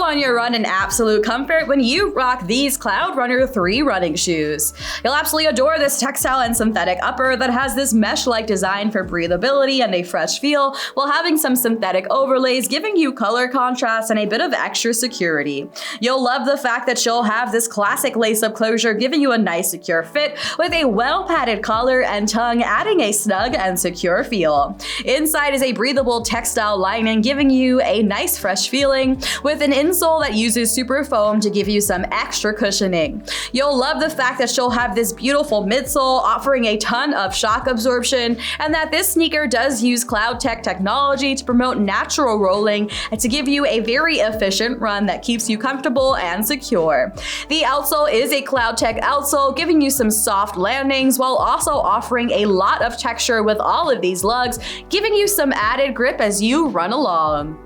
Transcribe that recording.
on your run in absolute comfort when you rock these Cloudrunner 3 running shoes. You'll absolutely adore this textile and synthetic upper that has this mesh-like design for breathability and a fresh feel, while having some synthetic overlays giving you color contrast and a bit of extra security. You'll love the fact that you'll have this classic lace-up closure giving you a nice secure fit with a well-padded collar and tongue adding a snug and secure feel. Inside is a breathable textile lining giving you a nice fresh feeling with an insole that uses superfoam to give you some extra cushioning. You'll love the fact that you'll have this beautiful midsole offering a ton of shock absorption, and that this sneaker does use CloudTec technology to promote natural rolling and to give you a very efficient run that keeps you comfortable and secure. The outsole is a CloudTec outsole giving you some soft landings while also offering a lot of texture with all of these lugs, giving you some added grip as you run along.